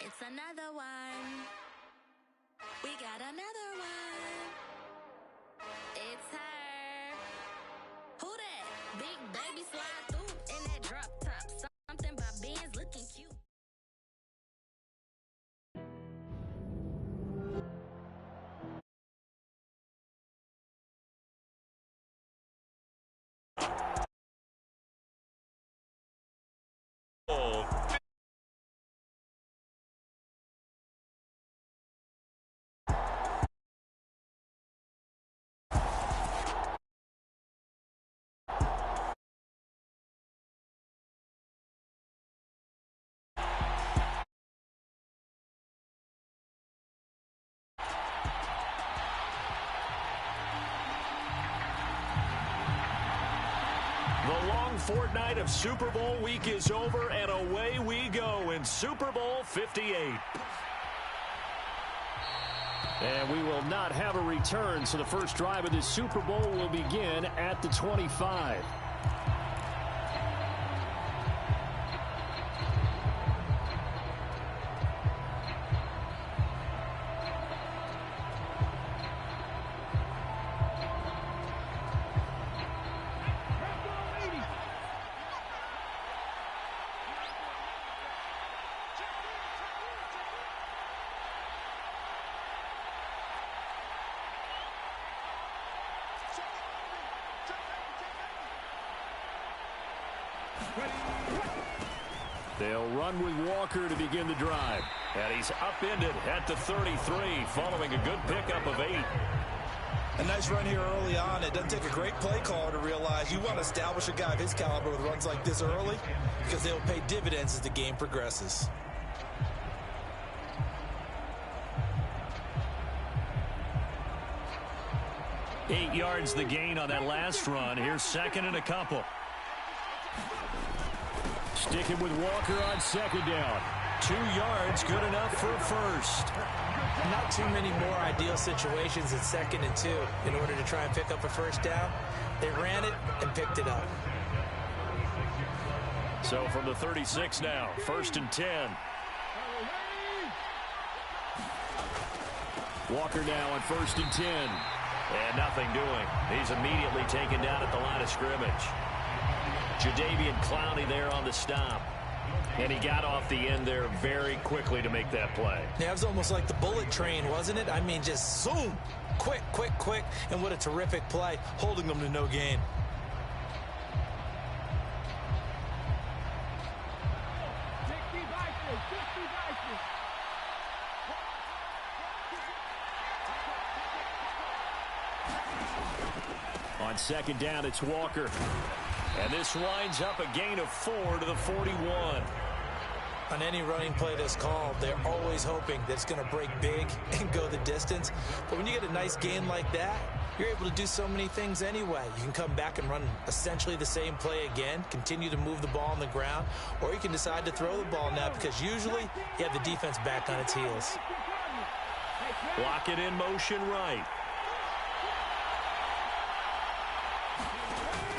It's another one. We got another one. It's her. Who that? Big baby slide through in that drop top. Something by Benz looking cute. The long fortnight of Super Bowl week is over, and away we go in Super Bowl 58. And we will not have a return, so the first drive of this Super Bowl will begin at the 25. They'll run with Walker to begin the drive. And he's upended at the 33 following a good pickup of 8. A nice run here early on. It doesn't take a great play caller to realize you want to establish a guy of his caliber with runs like this early because they'll pay dividends as the game progresses. Eight yards the gain on that last run. Here's second and a couple. Sticking with Walker on second down. 2 yards, good enough for a first. Not too many more ideal situations at 2nd and 2 in order to try and pick up a first down. They ran it and picked it up. So from the 36 now, 1st and 10. Walker now on 1st and 10. And nothing doing. He's immediately taken down at the line of scrimmage. Jadeveon Clowney there on the stop. And he got off the end there very quickly to make that play. Yeah, it was almost like the bullet train, wasn't it? I mean, just zoom. Quick, quick, quick. And what a terrific play, holding them to no gain. On second down, it's Walker. And this winds up a gain of 4 to the 41. On any running play that's called, they're always hoping that it's going to break big and go the distance. But when you get a nice gain like that, you're able to do so many things anyway. You can come back and run essentially the same play again, continue to move the ball on the ground, or you can decide to throw the ball now because usually you have the defense back on its heels. Lock it in motion right.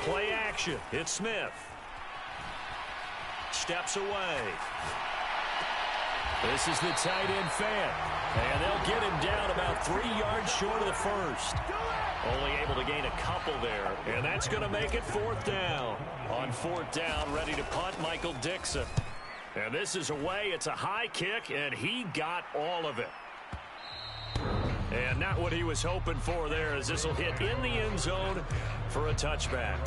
Play action. It's Smith. Steps away. This is the tight end fan. And they'll get him down about 3 yards short of the first. Only able to gain a couple there. And that's going to make it 4th down. On 4th down, ready to punt, Michael Dixon. And this is away. It's a high kick, and he got all of it. And not what he was hoping for there, as this will hit in the end zone for a touchback.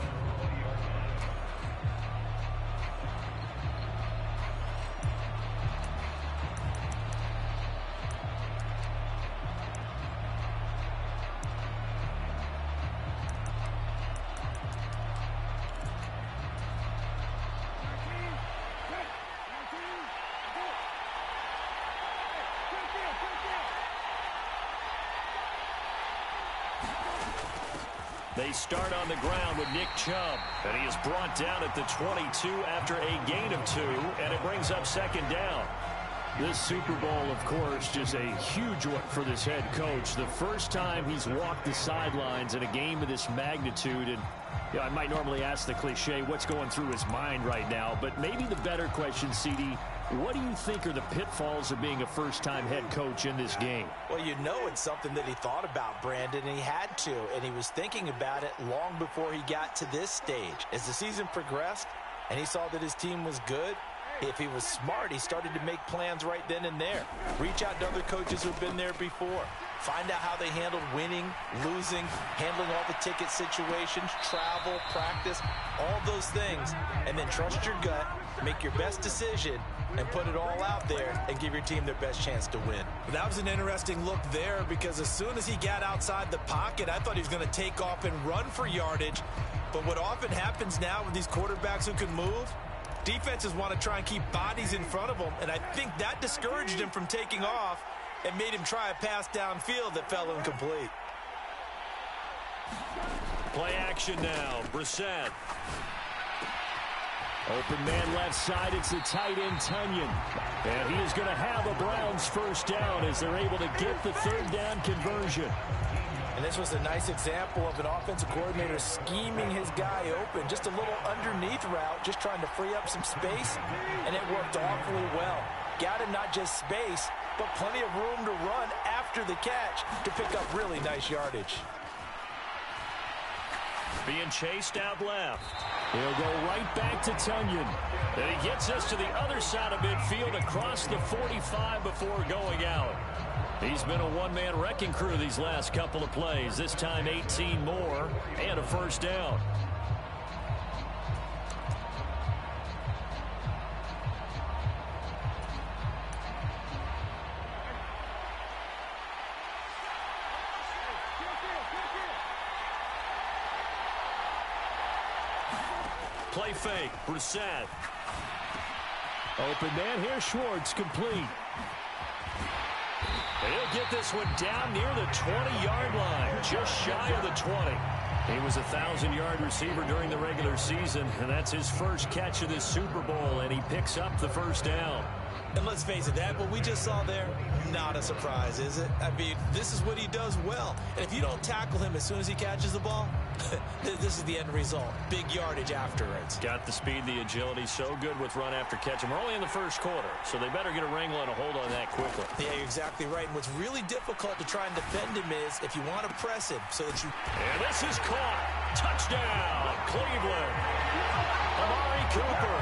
They start on the ground with Nick Chubb, and he is brought down at the 22 after a gain of 2, and it brings up second down. This Super Bowl, of course, just a huge one for this head coach. The first time he's walked the sidelines in a game of this magnitude. And I might normally ask the cliche, what's going through his mind right now? But maybe the better question, CD, what do you think are the pitfalls of being a first-time head coach in this game? Well, you know it's something that he thought about, Brandon, and he had to. And he was thinking about it long before he got to this stage. As the season progressed and he saw that his team was good, if he was smart, he started to make plans right then and there. Reach out to other coaches who've been there before. Find out how they handled winning, losing, handling all the ticket situations, travel, practice, all those things. And then trust your gut, make your best decision, and put it all out there and give your team their best chance to win. That was an interesting look there because as soon as he got outside the pocket, I thought he was going to take off and run for yardage. But what often happens now with these quarterbacks who can move, defenses want to try and keep bodies in front of them, and I think that discouraged him from taking off and made him try a pass downfield that fell incomplete. Play action now. Brissett. Open man left side. It's the tight end, Tunyon. And he is going to have a Browns first down as they're able to get the third down conversion. And this was a nice example of an offensive coordinator scheming his guy open. Just a little underneath route, just trying to free up some space, and it worked awfully well. Got him not just space, but plenty of room to run after the catch to pick up really nice yardage. Being chased out left. He'll go right back to Tunyon. And he gets us to the other side of midfield across the 45 before going out. He's been a one-man wrecking crew these last couple of plays. This time 18 more and a first down. Play fake. Brissett. Open man here. Schwartz complete. And he'll get this one down near the 20-yard line, just shy of the 20. He was a 1,000-yard receiver during the regular season, and that's his first catch of this Super Bowl, and he picks up the first down. And let's face it, that what we just saw there, not a surprise, is it? I mean, this is what he does well. And if you don't tackle him as soon as he catches the ball, this is the end result. Big yardage afterwards. Got the speed, the agility, so good with run after catch. And we're only in the first quarter, so they better get a wrangle and a hold on that quickly. Yeah, you're exactly right. And what's really difficult to try and defend him is if you want to press him so that you... And this is caught. Touchdown, Cleveland. Amari Cooper,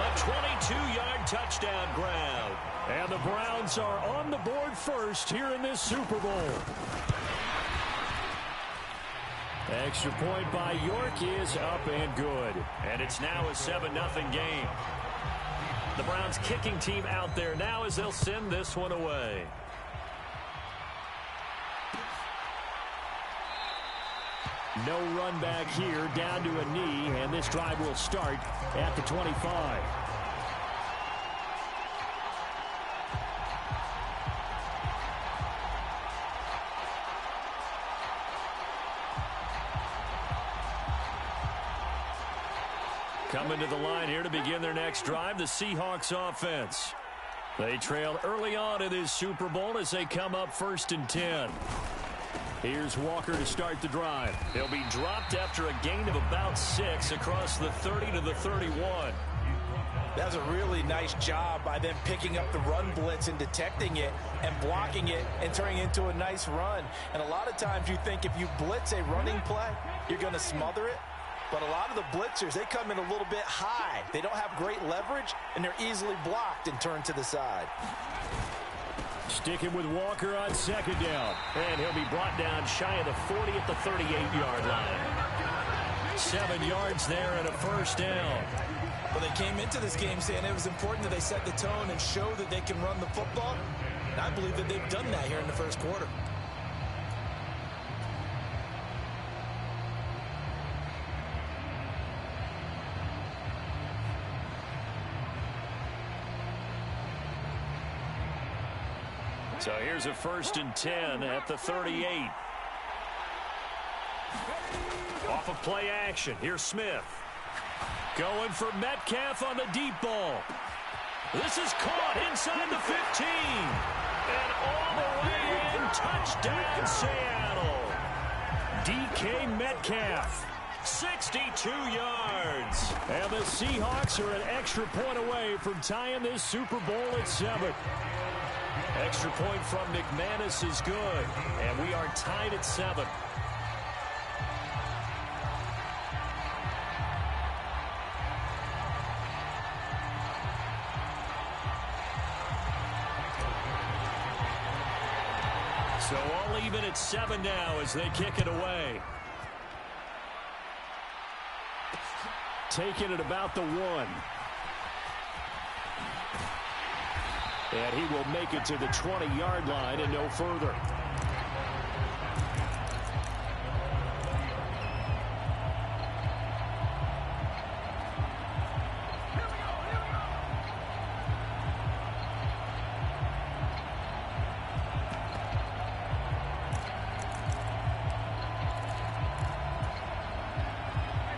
a 22-yard touchdown grab. And the Browns are on the board first here in this Super Bowl. Extra point by York is up and good. And it's now a 7-0 game. The Browns kicking team out there now as they'll send this one away. No run back here, down to a knee, and this drive will start at the 25. Coming to the line here to begin their next drive, the Seahawks offense. They trail early on in this Super Bowl as they come up 1st and 10. Here's Walker to start the drive. He'll be dropped after a gain of about 6 across the 30 to the 31. That's a really nice job by them picking up the run blitz and detecting it and blocking it and turning it into a nice run. And a lot of times you think if you blitz a running play, you're going to smother it. But a lot of the blitzers, they come in a little bit high. They don't have great leverage, and they're easily blocked and turned to the side. Sticking with Walker on 2nd down. And he'll be brought down shy of the 40 at the 38-yard line. 7 yards there and a first down. Well, they came into this game saying it was important that they set the tone and show that they can run the football. And I believe that they've done that here in the first quarter. So here's a 1st and 10 at the 38. Off of play action. Here's Smith. Going for Metcalf on the deep ball. This is caught inside the 15. And all the way in, touchdown Seattle. DK Metcalf, 62 yards. And the Seahawks are an extra point away from tying this Super Bowl at 7. Extra point from McManus is good. And we are tied at 7. So all even at 7 now as they kick it away. Taking it about the 1. And he will make it to the 20-yard line and no further.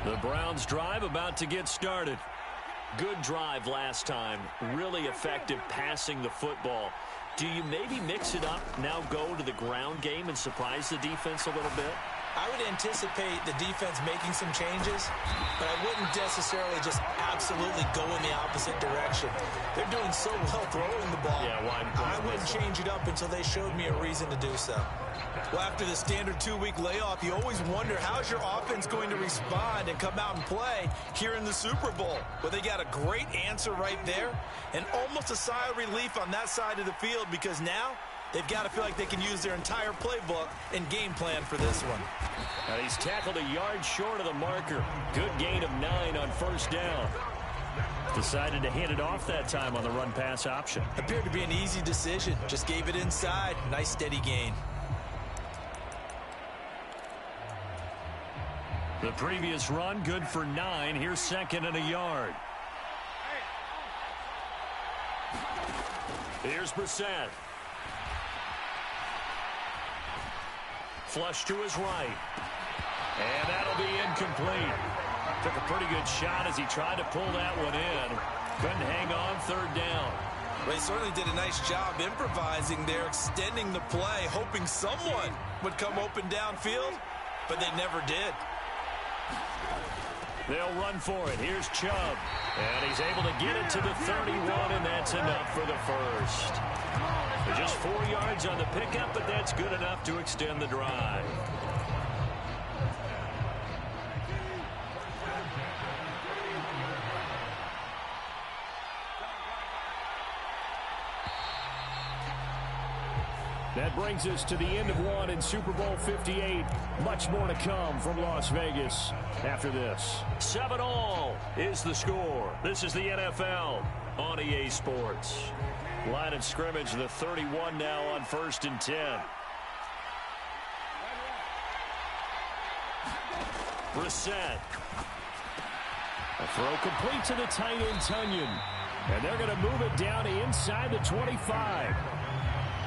The Browns drive about to get started. Good drive last time. Really effective passing the football. Do you maybe mix it up, now go to the ground game and surprise the defense a little bit? I would anticipate the defense making some changes, but I wouldn't necessarily just absolutely go in the opposite direction. They're doing so well throwing the ball. Yeah, I wouldn't change it up until they showed me a reason to do so. Well, after the standard 2-week layoff, you always wonder how's your offense going to respond and come out and play here in the Super Bowl. Well, they got a great answer right there and almost a sigh of relief on that side of the field because now they've got to feel like they can use their entire playbook and game plan for this one. Now he's tackled a yard short of the marker. Good gain of 9 on first down. Decided to hand it off that time on the run-pass option. Appeared to be an easy decision. Just gave it inside. Nice steady gain. The previous run, good for 9. Here's 2nd and a yard. Here's Brissett. Flush to his right. And that'll be incomplete. Took a pretty good shot as he tried to pull that one in. Couldn't hang on 3rd down. Well, he certainly did a nice job improvising there, extending the play, hoping someone would come open downfield, but they never did. They'll run for it. Here's Chubb. And he's able to get it to the 31, and that's enough for the first. Just 4 yards on the pickup, but that's good enough to extend the drive. That brings us to the end of one in Super Bowl 58. Much more to come from Las Vegas after this. 7-all is the score. This is the NFL on EA Sports. Line of scrimmage, the 31 now on 1st and 10. Brissett. A throw complete to the tight end, Tunyon. And they're going to move it down to inside the 25.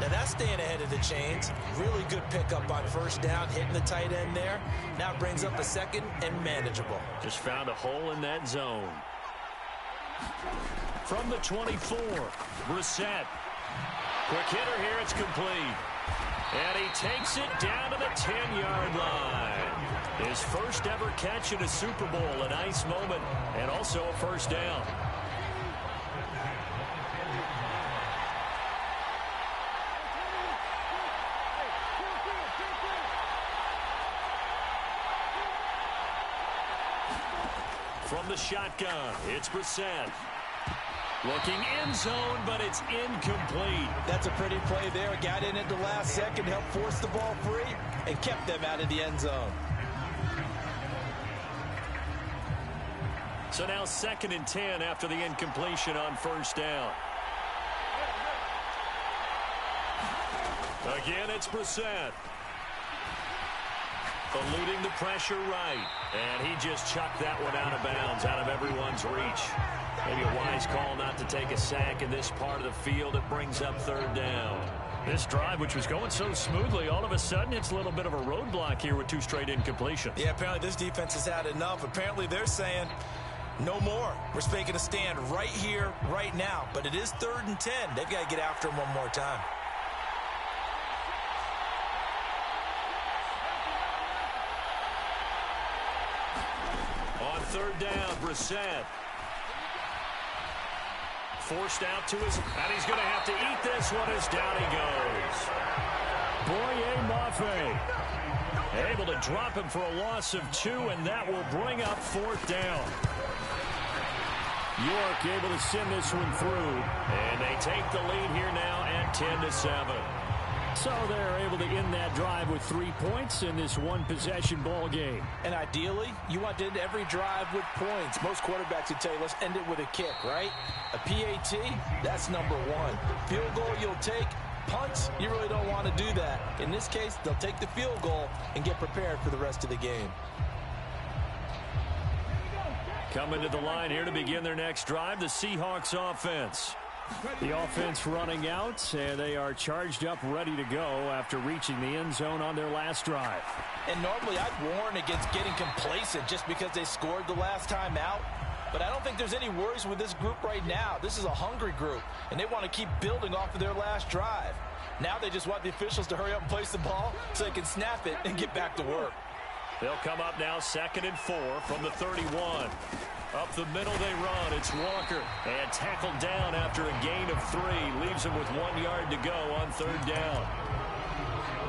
Now that's staying ahead of the chains. Really good pickup on 1st down, hitting the tight end there. Now brings up a 2nd and manageable. Just found a hole in that zone. From the 24, Brissett. Quick hitter here, it's complete. And he takes it down to the 10-yard line. His first ever catch in a Super Bowl, a nice moment, and also a 1st down. From the shotgun, it's Brissett. Looking end zone, but it's incomplete. That's a pretty play there. Got in at the last second, helped force the ball free, and kept them out of the end zone. So now 2nd and 10 after the incompletion on 1st down. Again, it's Brissett. Eluding the pressure right. And he just chucked that one out of bounds, out of everyone's reach. Maybe a wise call not to take a sack in this part of the field. It brings up 3rd down. This drive, which was going so smoothly, all of a sudden it's a little bit of a roadblock here with 2 straight incompletions. Yeah, apparently this defense has had enough. Apparently they're saying, No more. We're making a stand right here, right now. But it is 3rd and 10. They've got to get after him one more time. On 3rd down, Brissett. Forced out to his, and he's going to have to eat this one as down he goes. Boye Mafe able to drop him for a loss of 2, and that will bring up 4th down. York able to send this one through, and they take the lead here now at 10-7. So they're able to end that drive with 3 points in this one-possession ball game. And ideally, you want to end every drive with points. Most quarterbacks would tell you, let's end it with a kick, right? A PAT, that's number 1. Field goal you'll take. Punts, you really don't want to do that. In this case, they'll take the field goal and get prepared for the rest of the game. Coming to the line here to begin their next drive, the Seahawks offense. The offense running out, and they are charged up, ready to go after reaching the end zone on their last drive. And normally I'd warn against getting complacent just because they scored the last time out. But I don't think there's any worries with this group right now. This is a hungry group, and they want to keep building off of their last drive. Now they just want the officials to hurry up and place the ball so they can snap it and get back to work. They'll come up now 2nd and 4 from the 31. Up the middle they run. It's Walker. And tackled down after a gain of 3. Leaves him with 1 yard to go on 3rd down.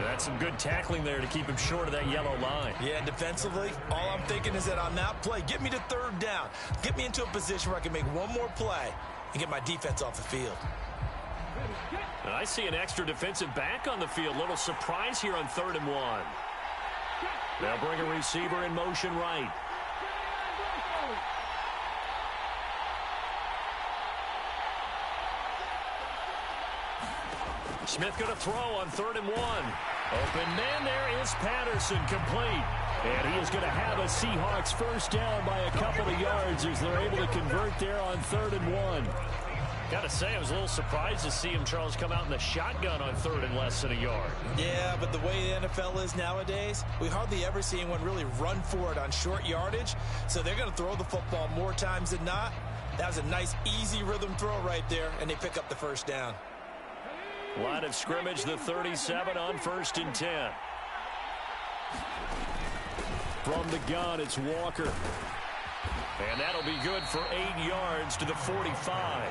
That's some good tackling there to keep him short of that yellow line. Yeah, and defensively, all I'm thinking is that on that play, get me to 3rd down. Get me into a position where I can make one more play and get my defense off the field. And I see an extra defensive back on the field. Little surprise here on 3rd and 1. They'll bring a receiver in motion right. Smith going to throw on 3rd and 1. Open man, there is Patterson, complete. And he is going to have a Seahawks first down by a couple of yards as they're able to convert there on 3rd and 1. Got to say, I was a little surprised to see him, Charles, come out in the shotgun on 3rd and less than a yard. Yeah, but the way the NFL is nowadays, we hardly ever see anyone really run for it on short yardage. So they're going to throw the football more times than not. That was a nice, easy rhythm throw right there, and they pick up the first down. Line of scrimmage, the 37 on 1st and 10. From the gun, it's Walker. And that'll be good for 8 yards to the 45.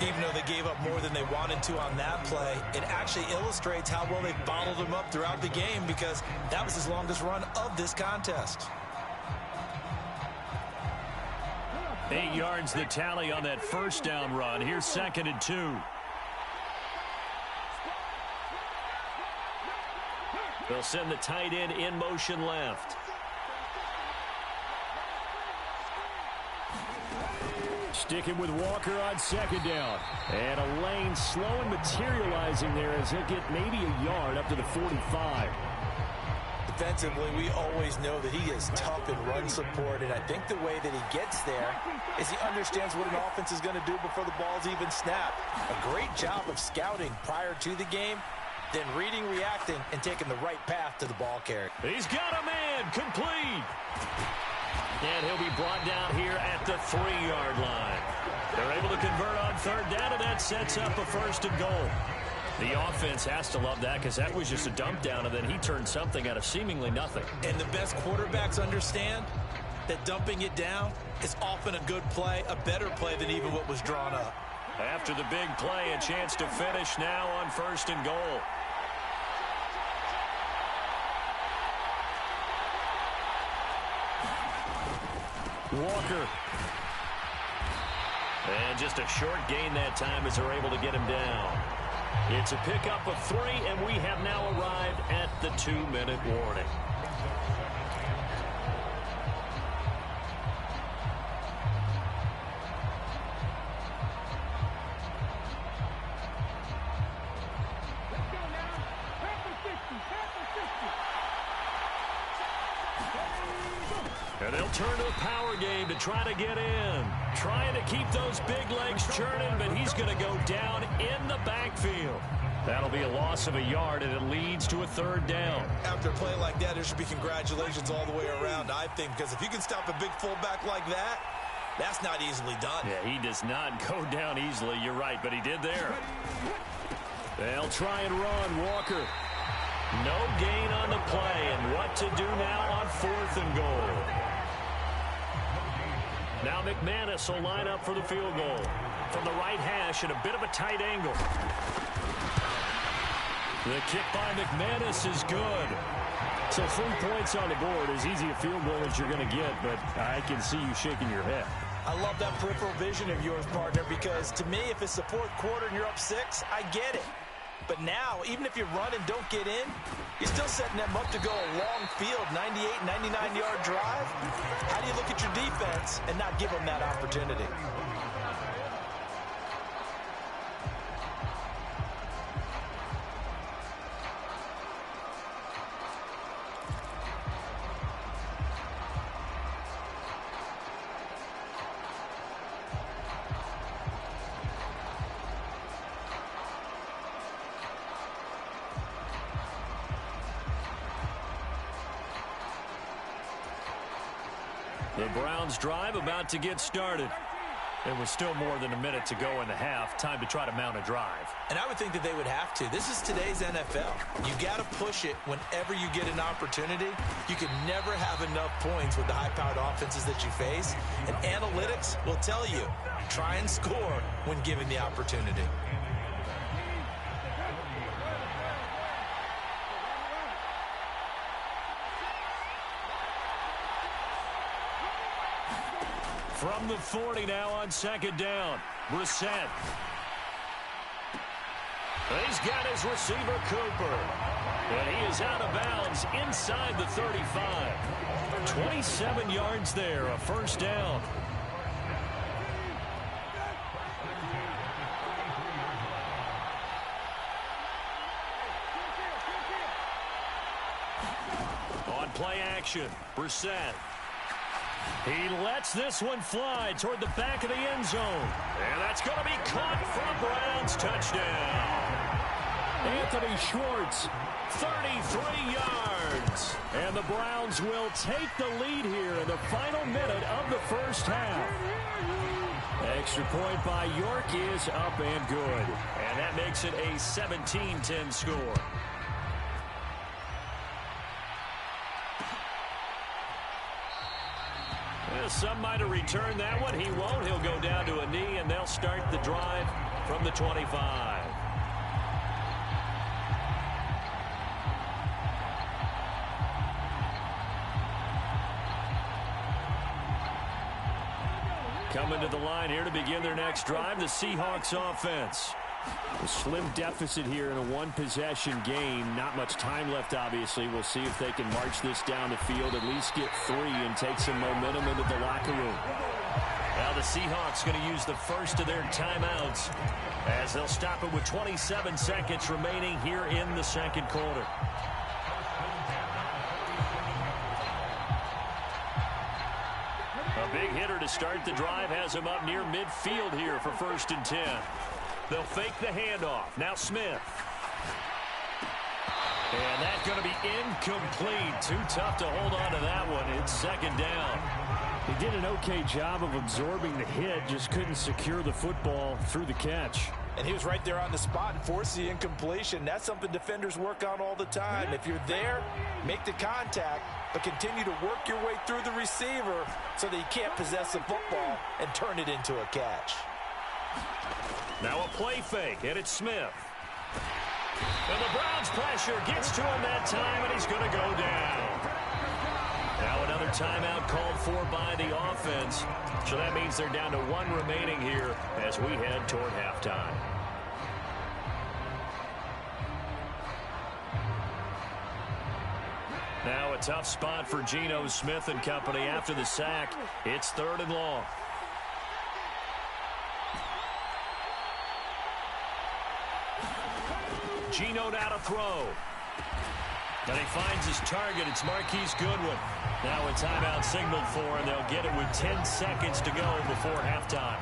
Even though they gave up more than they wanted to on that play, it actually illustrates how well they bottled him up throughout the game because that was his longest run of this contest. 8 yards the tally on that first down run. Here's 2nd and 2. They'll send the tight end in motion left. Sticking with Walker on 2nd down. And a lane slow and materializing there as he'll get maybe a yard up to the 45. Defensively, we always know that he is tough in run support, and I think the way that he gets there is he understands what an offense is going to do before the ball's even snapped. A great job of scouting prior to the game, then reading, reacting, and taking the right path to the ball carrier. He's got a man, complete. And he'll be brought down here at the 3-yard line. They're able to convert on 3rd down, and that sets up a 1st and goal. The offense has to love that because that was just a dump down, and then he turned something out of seemingly nothing. And the best quarterbacks understand that dumping it down is often a good play, a better play than even what was drawn up. After the big play, a chance to finish now on 1st and goal. Walker. And just a short gain that time as they're able to get him down. It's a pickup of 3, and we have now arrived at the 2-minute warning. And they'll turn to a power game to try to get in. Trying to keep those big legs churning, but he's going to go down in the backfield. That'll be a loss of a yard, and it leads to a 3rd down. After a play like that, there should be congratulations all the way around, I think, because if you can stop a big fullback like that, That's not easily done. Yeah, he does not go down easily. You're right, but he did there. They'll try and run. Walker. No gain on the play, and what to do now on 4th and goal. Now McManus will line up for the field goal. From the right hash at a bit of a tight angle. The kick by McManus is good. So 3 points on the board, as easy a field goal as you're going to get, but I can see you shaking your head. I love that peripheral vision of yours, partner, because to me, if it's the 4th quarter and you're up 6, I get it. But now, even if you run and don't get in, you're still setting them up to go a long field, 98, 99-yard drive. How do you look at your defense and not give them that opportunity? The Browns drive about to get started. There was still more than a minute to go in the half. Time to try to mount a drive. And I would think that they would have to. This is today's NFL. You got to push it whenever you get an opportunity. You can never have enough points with the high-powered offenses that you face. And analytics will tell you, try and score when given the opportunity. From the 40 now on 2nd down. Brissett. He's got his receiver, Cooper. And he is out of bounds inside the 35. 27 yards there, a 1st down. On play action, Brissett. He lets this one fly toward the back of the end zone. And that's going to be caught for a Browns touchdown. Anthony Schwartz, 33 yards. And the Browns will take the lead here in the final minute of the 1st half. Extra point by York is up and good. And that makes it a 17-10 score. Some might have returned that one. He won't. He'll go down to a knee, and they'll start the drive from the 25. Coming to the line here to begin their next drive, the Seahawks offense. A slim deficit here in a one-possession game. Not much time left, obviously. We'll see if they can march this down the field, at least get 3 and take some momentum into the locker room. Now the Seahawks going to use the first of their timeouts as they'll stop it with 27 seconds remaining here in the 2nd quarter. A big hitter to start the drive has him up near midfield here for 1st and 10. They'll fake the handoff. Now Smith. And that's going to be incomplete. Too tough to hold on to that one. It's 2nd down. He did an okay job of absorbing the hit, just couldn't secure the football through the catch. And he was right there on the spot and forced the incompletion. That's something defenders work on all the time. If you're there, make the contact, but continue to work your way through the receiver so that you can't possess the football and turn it into a catch. Now a play fake, and it's Smith. And the Browns pressure gets to him that time, and he's going to go down. Now another timeout called for by the offense. So that means they're down to 1 remaining here as we head toward halftime. Now a tough spot for Geno Smith and company after the sack. It's 3rd and long. Geno now to throw. And he finds his target. It's Marquise Goodwin. Now a timeout signaled for, and they'll get it with 10 seconds to go before halftime.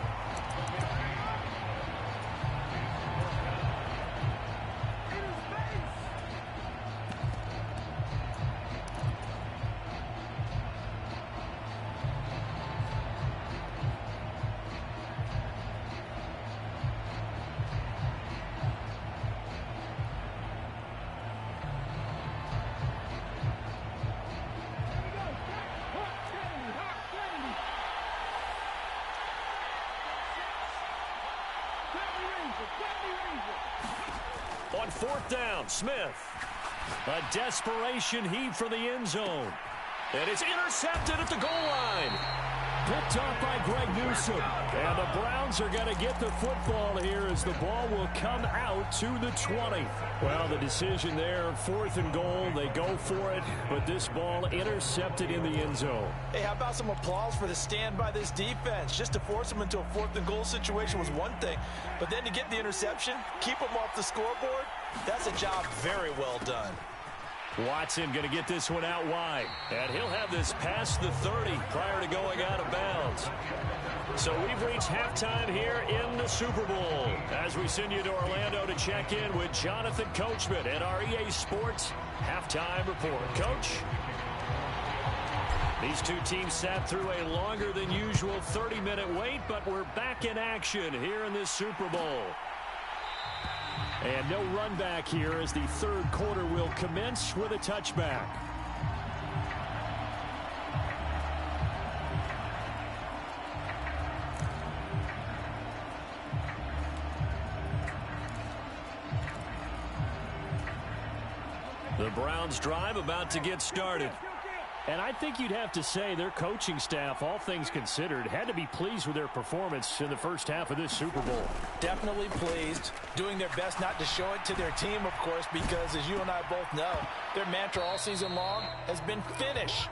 On fourth down, Smith. A desperation heave for the end zone. And it's intercepted at the goal line. Picked off by Greg Newsome. And the Browns are going to get the football here as the ball will come out to the 20. Well, the decision there, 4th and goal. They go for it, but this ball intercepted in the end zone. Hey, how about some applause for the stand by this defense? Just to force them into a 4th and goal situation was one thing, but then to get the interception, keep them off the scoreboard, that's a job very well done. Watson going to get this one out wide. And he'll have this past the 30 prior to going out of bounds. So we've reached halftime here in the Super Bowl as we send you to Orlando to check in with Jonathan Coachman at our EA Sports Halftime Report. Coach? These two teams sat through a longer than usual 30-minute wait, but we're back in action here in this Super Bowl. And no run back here as the third quarter will commence with a touchback. The Browns drive about to get started. And I think you'd have to say their coaching staff, all things considered, had to be pleased with their performance in the first half of this Super Bowl. Definitely pleased, doing their best not to show it to their team, of course, because as you and I both know, their mantra all season long has been finish.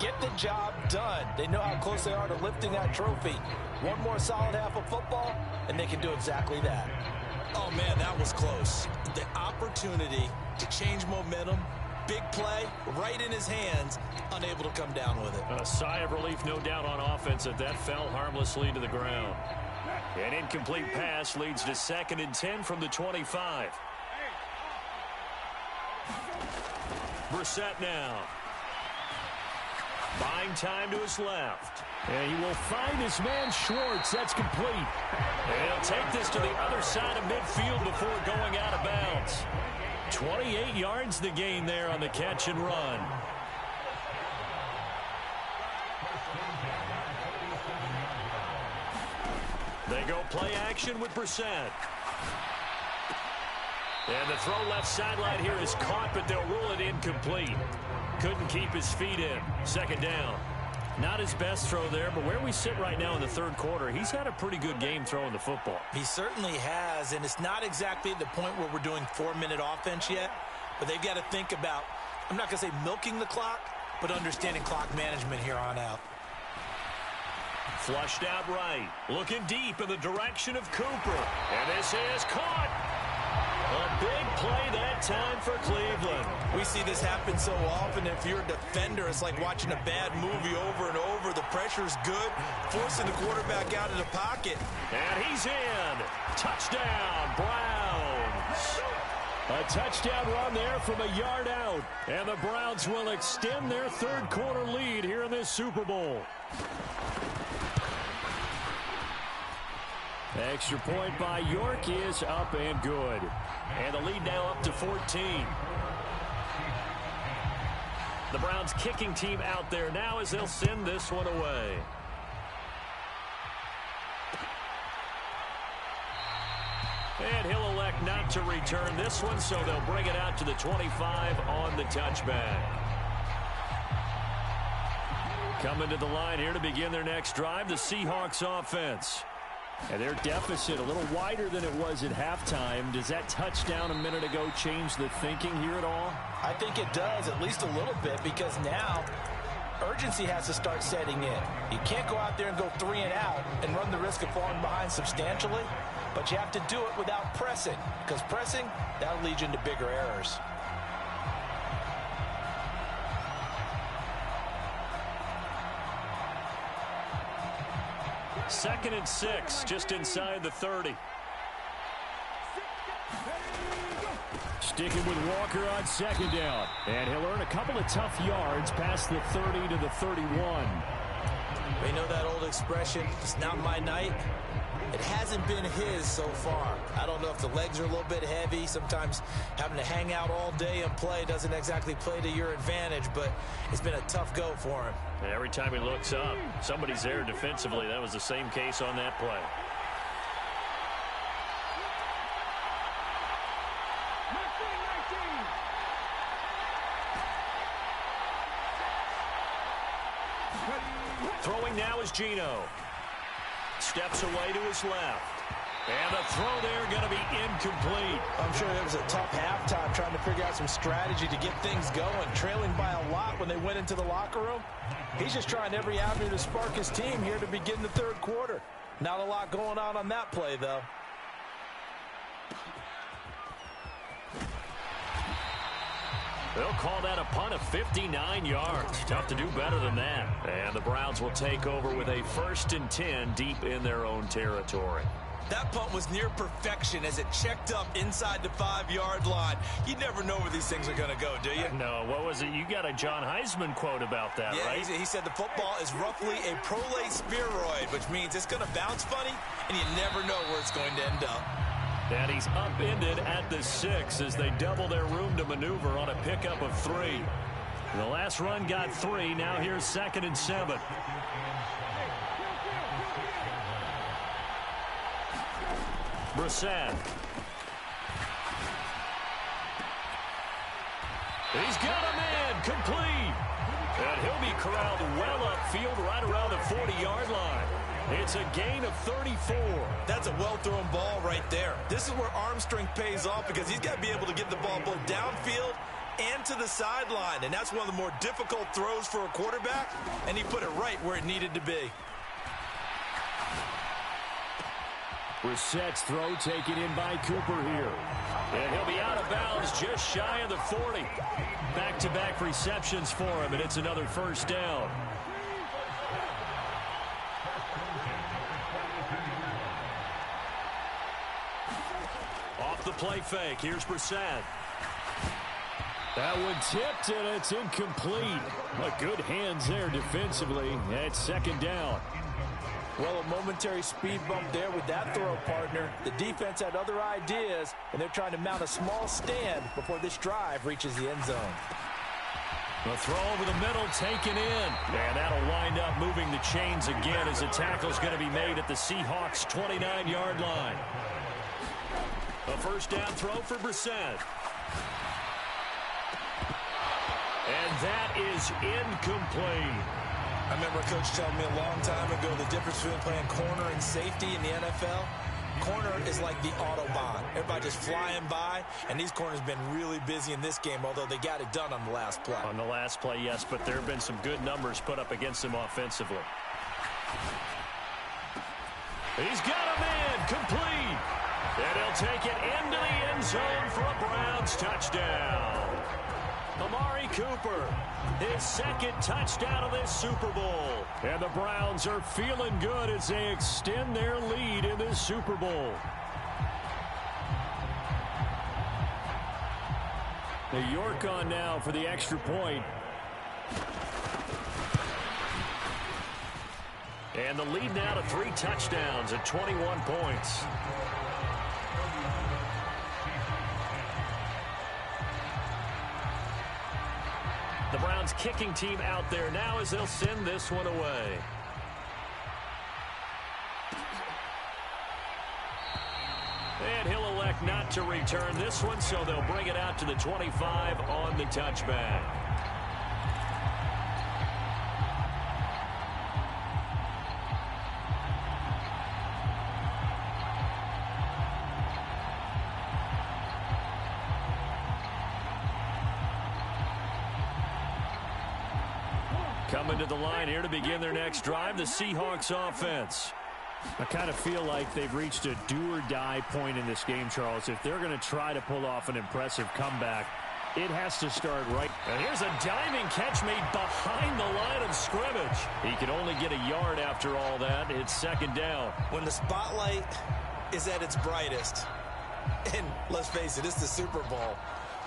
Get the job done. They know how close they are to lifting that trophy. One more solid half of football, and they can do exactly that. Oh, man, that was close. The opportunity to change momentum, big play, right in his hands, unable to come down with it. A sigh of relief, no doubt, on offense that fell harmlessly to the ground. An incomplete pass leads to 2nd and 10 from the 25. Brissett now. Buying time to his left. And he will find his man Schwartz. That's complete. And he'll take this to the other side of midfield before going out of bounds. 28 yards the gain there on the catch and run. They go play action with Brissett. And the throw left sideline here is caught, but they'll rule it incomplete. Couldn't keep his feet in. 2nd down. Not his best throw there, but where we sit right now in the third quarter, he's had a pretty good game throwing the football. He certainly has, and it's not exactly at the point where we're doing 4-minute offense yet, but they've got to think about, I'm not going to say milking the clock, but understanding clock management here on out. Flushed out right. Looking deep in the direction of Cooper. And this is caught. A big play that time for Cleveland. We see this happen so often. If you're a defender, it's like watching a bad movie over and over. The pressure's good, forcing the quarterback out of the pocket. And he's in. Touchdown, Browns. A touchdown run there from a yard out. And the Browns will extend their third quarter lead here in this Super Bowl. Extra point by York is up and good. And the lead now up to 14. The Browns kicking team out there now as they'll send this one away. And he'll elect not to return this one, so they'll bring it out to the 25 on the touchback. Coming to the line here to begin their next drive, the Seahawks offense. And their deficit a little wider than it was at halftime. Does that touchdown a minute ago change the thinking here at all? I think it does, at least a little bit, because now urgency has to start setting in. You can't go out there and go 3 and out and run the risk of falling behind substantially, but you have to do it without pressing, because pressing, that'll lead you into bigger errors. Second and 6, just inside the 30. Sticking with Walker on 2nd down. And he'll earn a couple of tough yards past the 30 to the 31. We know that old expression, it's not my night. It hasn't been his so far. I don't know if the legs are a little bit heavy. Sometimes having to hang out all day and play doesn't exactly play to your advantage, but it's been a tough go for him. And every time he looks up, somebody's there defensively. That was the same case on that play. Throwing now is Geno. Steps away to his left. And the throw there going to be incomplete. I'm sure it was a tough halftime trying to figure out some strategy to get things going. Trailing by a lot when they went into the locker room. He's just trying every avenue to spark his team here to begin the third quarter. Not a lot going on that play, though. They'll call that a punt of 59 yards. Tough to do better than that. And the Browns will take over with a 1st and 10 deep in their own territory. That punt was near perfection as it checked up inside the 5-yard line. You never know where these things are going to go, do you? No, what was it? You got a John Heisman quote about that, yeah, right? He said the football is roughly a prolate spheroid, which means it's going to bounce funny, and you never know where it's going to end up. And he's upended at the 6 as they double their room to maneuver on a pickup of 3. The last run got 3. Now here's 2nd and 7. Brissett. He's got a man complete. And he'll be corralled well upfield right around the 40-yard line. It's a gain of 34. That's a well-thrown ball right there. This is where arm strength pays off because he's got to be able to get the ball both downfield and to the sideline. And that's one of the more difficult throws for a quarterback, and he put it right where it needed to be. Brissett's throw taken in by Cooper here. And he'll be out of bounds just shy of the 40. Back-to-back receptions for him, and it's another 1st down. Off the play fake, here's Brissett. That one tipped, and it's incomplete. But good hands there defensively. It's 2nd down. Well, a momentary speed bump there with that throw, partner. The defense had other ideas, and they're trying to mount a small stand before this drive reaches the end zone. The throw over the middle taken in. And that'll wind up moving the chains again as the tackle's going to be made at the Seahawks' 29-yard line. A 1st down throw for Brissett. And that is incomplete. I remember a coach telling me a long time ago the difference between playing corner and safety in the NFL. Corner is like the Autobahn. Everybody just flying by, and these corners have been really busy in this game, although they got it done on the last play. On the last play, yes, but there have been some good numbers put up against them offensively. He's got a man complete. And he'll take it into the end zone for a Browns touchdown. Amari Cooper, his 2nd touchdown of this Super Bowl. And the Browns are feeling good as they extend their lead in this Super Bowl. The York on now for the extra point. And the lead now to 3 touchdowns at 21 points. The Browns kicking team out there now as they'll send this one away. And he'll elect not to return this one, so they'll bring it out to the 25 on the touchback. Coming to the line here to begin their next drive, the Seahawks offense. I kind of feel like they've reached a do-or-die point in this game, Charles. If they're going to try to pull off an impressive comeback, it has to start right. And here's a diving catch made behind the line of scrimmage. He could only get a yard after all that. It's 2nd down. When the spotlight is at its brightest, and let's face it, it's the Super Bowl,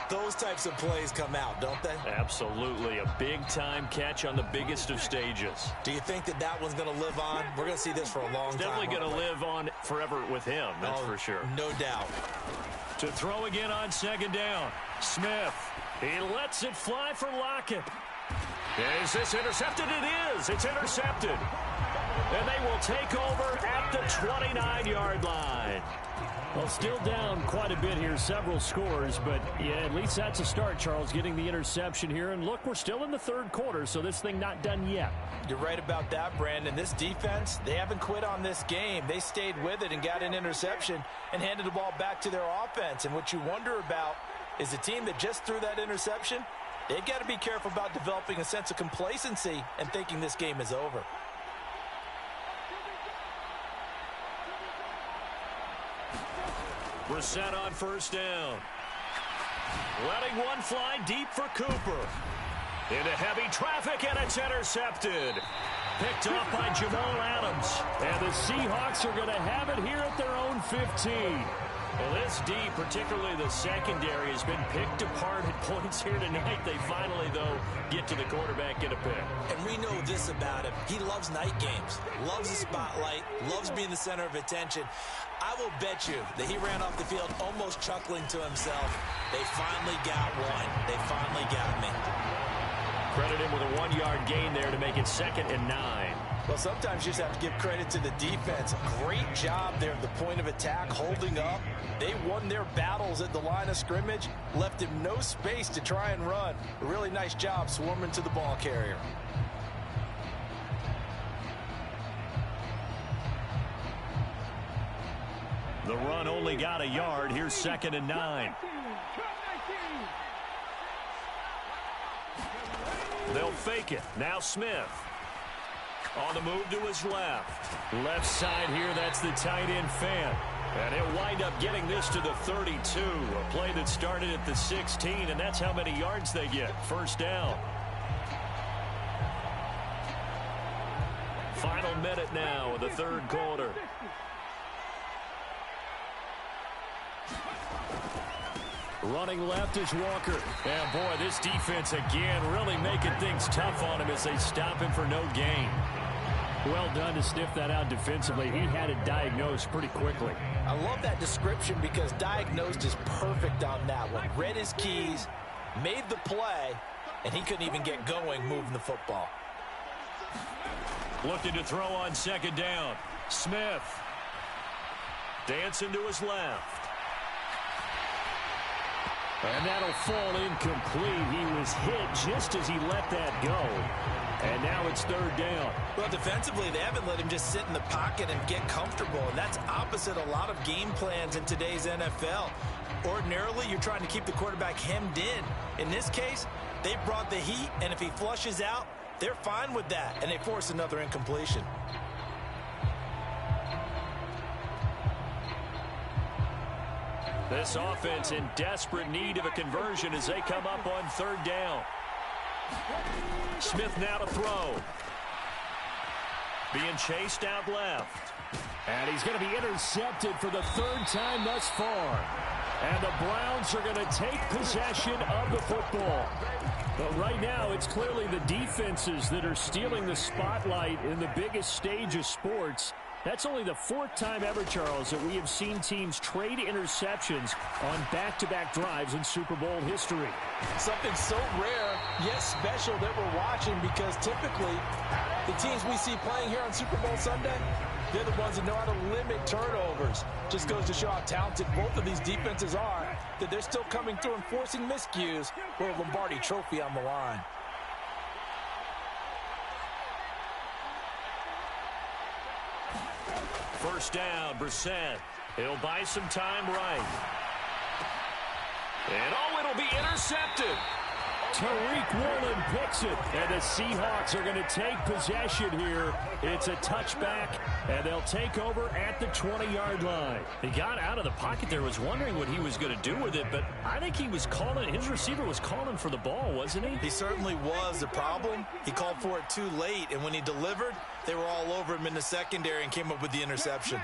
those types of plays come out, don't they? Absolutely. A big-time catch on the biggest of stages. Do you think that that one's going to live on? We're going to see this for a long time. Definitely going to live on forever with him, that's for sure. No doubt. To throw again on 2nd down. Smith. He lets it fly for Lockett. Is this intercepted? It is. It's intercepted. And they will take over at the 29-yard line. Well, still down quite a bit here, several scores, but yeah, at least that's a start, Charles, getting the interception here. And look, we're still in the third quarter, so this thing not done yet. You're right about that, Brandon. This defense, they haven't quit on this game. They stayed with it and got an interception and handed the ball back to their offense. And what you wonder about is the team that just threw that interception, they've got to be careful about developing a sense of complacency and thinking this game is over. We're set on first down. Letting one fly deep for Cooper. Into heavy traffic, and it's intercepted. Picked off by Jamal Adams. And the Seahawks are going to have it here at their own 15. Well, this D, particularly the secondary, has been picked apart at points here tonight. They finally, though, get to the quarterback, get a pick. And we know this about him. He loves night games, loves the spotlight, loves being the center of attention. I will bet you that he ran off the field almost chuckling to himself. They finally got one. They finally got me. Credit him with a 1-yard gain there to make it 2nd and 9. Well, sometimes you just have to give credit to the defense. Great job there at the point of attack, holding up. They won their battles at the line of scrimmage, left him no space to try and run. A really nice job swarming to the ball carrier. The run only got a yard. Here's 2nd and 9. They'll fake it. Now Smith. On the move to his left. Left side here, that's the tight end Fant. And he'll wind up getting this to the 32. A play that started at the 16, and that's how many yards they get. First down. Final minute now of the third quarter. Running left is Walker. And boy, this defense again really making things tough on him as they stop him for no gain. Well done to sniff that out defensively. He had it diagnosed pretty quickly. I love that description because diagnosed is perfect on that one. Read his keys, made the play, and he couldn't even get going moving the football. Looking to throw on 2nd down. Smith. Dancing to his left. And that'll fall incomplete. He was hit just as he let that go. And now it's 3rd down. Well, defensively, they haven't let him just sit in the pocket and get comfortable. And that's opposite a lot of game plans in today's NFL. Ordinarily, you're trying to keep the quarterback hemmed in. In this case, they brought the heat, and if he flushes out, they're fine with that, and they force another incompletion. This offense in desperate need of a conversion as they come up on 3rd down. Smith now to throw. Being chased out left. And he's going to be intercepted for the 3rd time thus far. And the Browns are going to take possession of the football. But right now, it's clearly the defenses that are stealing the spotlight in the biggest stage of sports. That's only the 4th time ever, Charles, that we have seen teams trade interceptions on back-to-back drives in Super Bowl history. Something so rare, yet special that we're watching, because typically the teams we see playing here on Super Bowl Sunday, they're the ones that know how to limit turnovers. Just goes to show how talented both of these defenses are, that they're still coming through and forcing miscues with a Lombardi trophy on the line. First down, Brissett. He'll buy some time right. And oh, it'll be intercepted. Tariq Woolen picks it, and the Seahawks are going to take possession here. It's a touchback, and they'll take over at the 20-yard line. He got out of the pocket there, was wondering what he was going to do with it, but I think he was calling, his receiver was calling for the ball, wasn't he? He certainly was. The problem, he called for it too late, and when he delivered, they were all over him in the secondary and came up with the interception.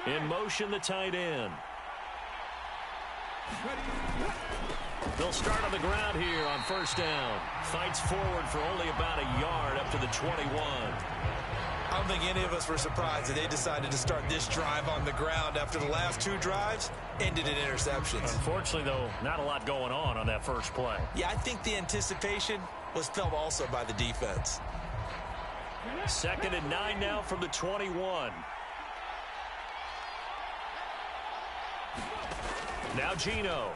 In motion, the tight end. They'll start on the ground here on first down. Fights forward for only about a yard up to the 21. I don't think any of us were surprised that they decided to start this drive on the ground after the last 2 drives ended in interceptions. Unfortunately, though, not a lot going on that first play. Yeah, I think the anticipation was felt also by the defense. 2nd and 9 now from the 21. Now Gino.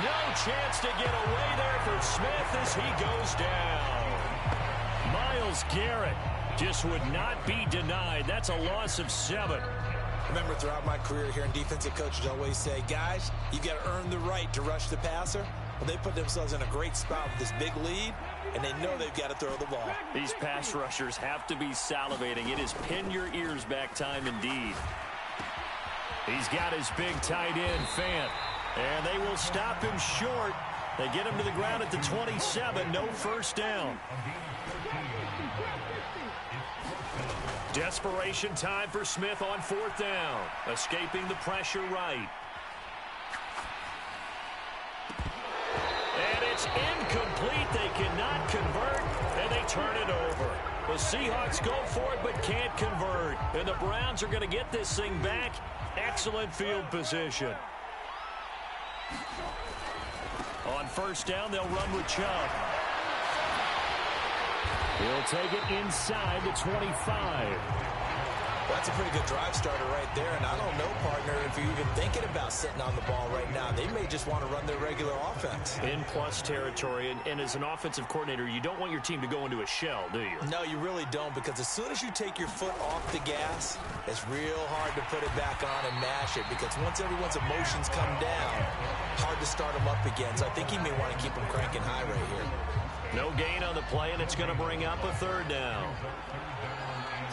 No chance to get away there for Smith as he goes down. Myles Garrett just would not be denied. That's a loss of 7. Remember, throughout my career here in defensive coaches always say, guys, you got to earn the right to rush the passer. Well, they put themselves in a great spot with this big lead, and they know they've got to throw the ball. These pass rushers have to be salivating. It is pin your ears back time indeed. He's got his big tight end, Fant, and they will stop him short. They get him to the ground at the 27, no first down. Desperation time for Smith on 4th down. Escaping the pressure right. And it's incomplete. They cannot convert, and they turn it over. The Seahawks go for it but can't convert. And the Browns are going to get this thing back. Excellent field position. On 1st down, they'll run with Chubb. He'll take it inside the 25. That's a pretty good drive starter right there, and I don't know, partner, if you're even thinking about sitting on the ball right now. They may just want to run their regular offense. In plus territory, and as an offensive coordinator, you don't want your team to go into a shell, do you? No, you really don't, because as soon as you take your foot off the gas, it's real hard to put it back on and mash it, because once everyone's emotions come down, hard to start them up again. So I think he may want to keep them cranking high right here. No gain on the play, and it's going to bring up a 3rd down.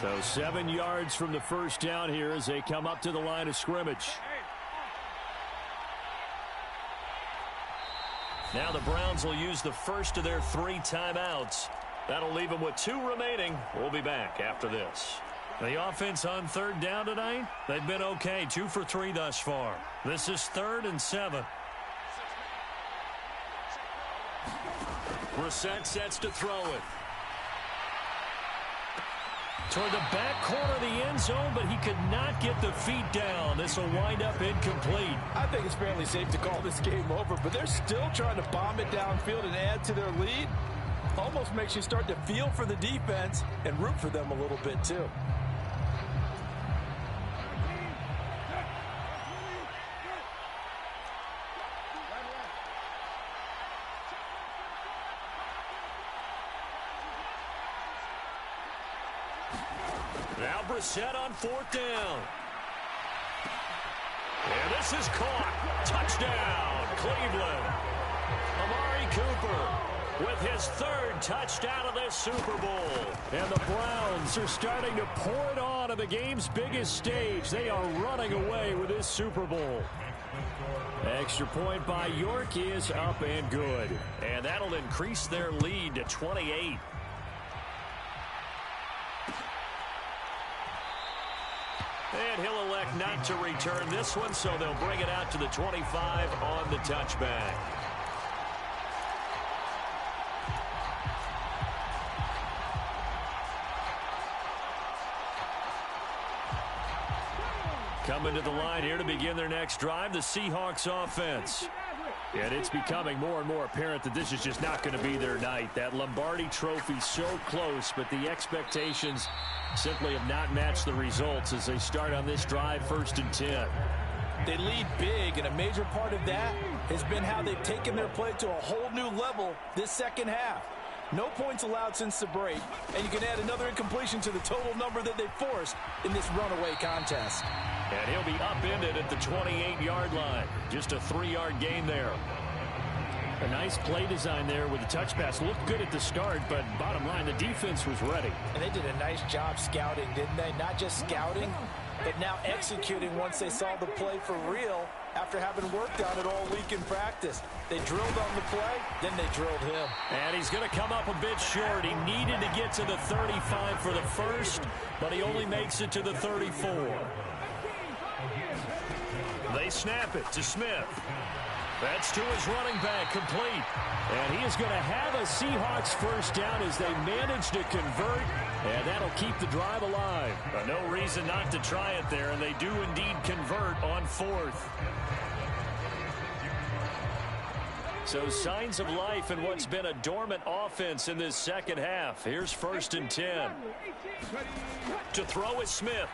So 7 yards from the first down here as they come up to the line of scrimmage. Now the Browns will use the first of their 3 timeouts. That'll leave them with 2 remaining. We'll be back after this. The offense on 3rd down tonight, they've been okay. 2 for 3 thus far. This is 3rd and 7. Brissett sets to throw it. Toward the back corner of the end zone, but he could not get the feet down. This will wind up incomplete. I think it's fairly safe to call this game over, but they're still trying to bomb it downfield and add to their lead. Almost makes you start to feel for the defense and root for them a little bit, too. Now Brissett on 4th down. And this is caught. Touchdown, Cleveland. Amari Cooper with his 3rd touchdown of this Super Bowl. And the Browns are starting to pour it on the game's biggest stage. They are running away with this Super Bowl. Extra point by York is up and good. And that'll increase their lead to 28. And he'll elect not to return this one, so they'll bring it out to the 25 on the touchback. Coming to the line here to begin their next drive, the Seahawks offense. And it's becoming more and more apparent that this is just not going to be their night. That Lombardi trophy so close, but the expectations simply have not matched the results as they start on this drive 1st and 10. They lead big, and a major part of that has been how they've taken their play to a whole new level this second half. No points allowed since the break, and you can add another incompletion to the total number that they forced in this runaway contest. And he'll be upended at the 28-yard line. Just a 3-yard gain there. A nice play design there with the touch pass. Looked good at the start, but bottom line, the defense was ready. And they did a nice job scouting, didn't they? Not just scouting, but now executing once they saw the play for real after having worked on it all week in practice. They drilled on the play, then they drilled him. And he's going to come up a bit short. He needed to get to the 35 for the first, but he only makes it to the 34. They snap it to Smith. That's to his running back, complete. And he is going to have a Seahawks first down as they manage to convert, and that'll keep the drive alive. But no reason not to try it there, and they do indeed convert on 4th. So signs of life in what's been a dormant offense in this second half. Here's 1st and 10. To throw is Smith.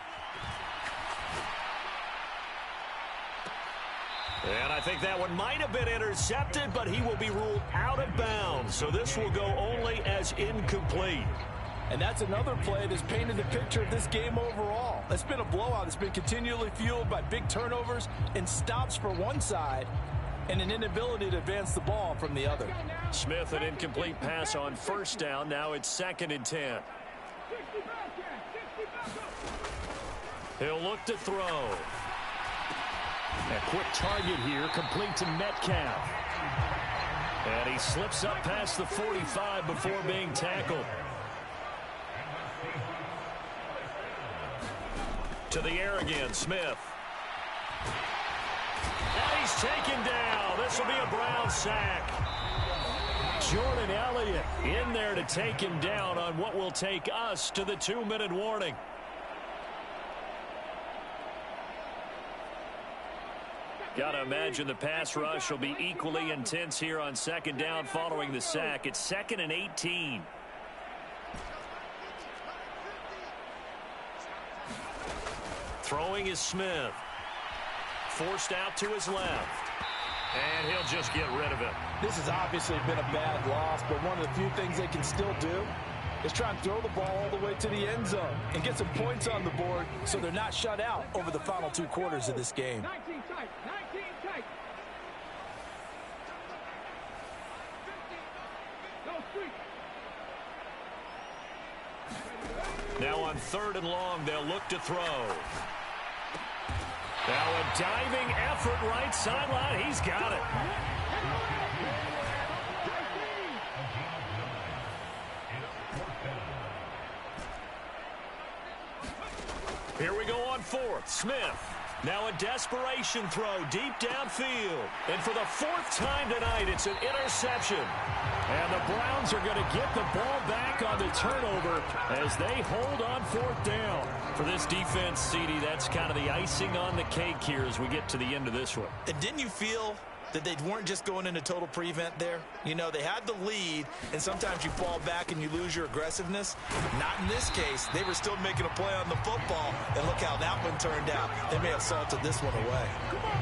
And I think that one might have been intercepted, but he will be ruled out of bounds. So this will go only as incomplete. And that's another play that's painted the picture of this game overall. It's been a blowout. It's been continually fueled by big turnovers and stops for one side and an inability to advance the ball from the other. Smith, an incomplete pass on first down. Now it's 2nd and 10. He'll look to throw. A quick target here, complete to Metcalf. And he slips up past the 45 before being tackled. To the air again, Smith. And he's taken down. This will be a Brown sack. Jordan Elliott in there to take him down on what will take us to the 2-minute warning. Got to imagine the pass rush will be equally intense here on 2nd down following the sack. It's 2nd and 18. Throwing is Smith. Forced out to his left. And he'll just get rid of it. This has obviously been a bad loss, but one of the few things they can still do is try and throw the ball all the way to the end zone and get some points on the board so they're not shut out over the final 2 quarters of this game. 19 tight, 19 tight. No street. Now on 3rd and long, they'll look to throw. Now a diving effort right sideline. He's got it. Here we go on 4th. Smith. Now a desperation throw deep downfield. And for the 4th time tonight, it's an interception. And the Browns are going to get the ball back on the turnover as they hold on 4th down. For this defense, CD, that's kind of the icing on the cake here as we get to the end of this one. And didn't you feel that they weren't just going into total prevent there? You know, they had the lead, and sometimes you fall back and you lose your aggressiveness. Not in this case. They were still making a play on the football, and look how that one turned out. They may have salted this one away.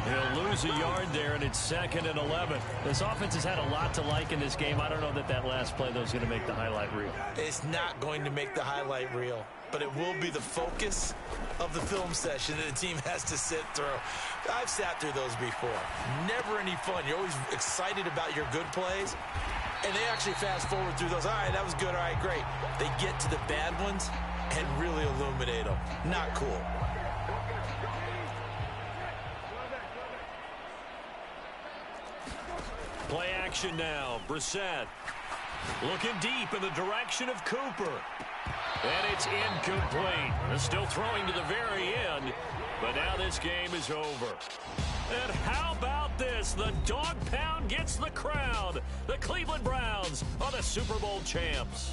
He'll lose a yard there, and it's 2nd and 11. This offense has had a lot to like in this game. I don't know that last play, though, is going to make the highlight reel. It's not going to make the highlight reel, but it will be the focus of the film session that the team has to sit through. I've sat through those before. Never any fun. You're always excited about your good plays, and they actually fast forward through those. All right, that was good. All right, great. They get to the bad ones and really illuminate them. Not cool. Play action now. Brissett looking deep in the direction of Cooper. And it's incomplete. They're still throwing to the very end, but now this game is over. And how about this? The dog pound gets the crowd. The Cleveland Browns are the Super Bowl champs.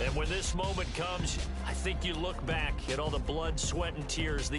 And when this moment comes, I think you look back at all the blood, sweat, and tears.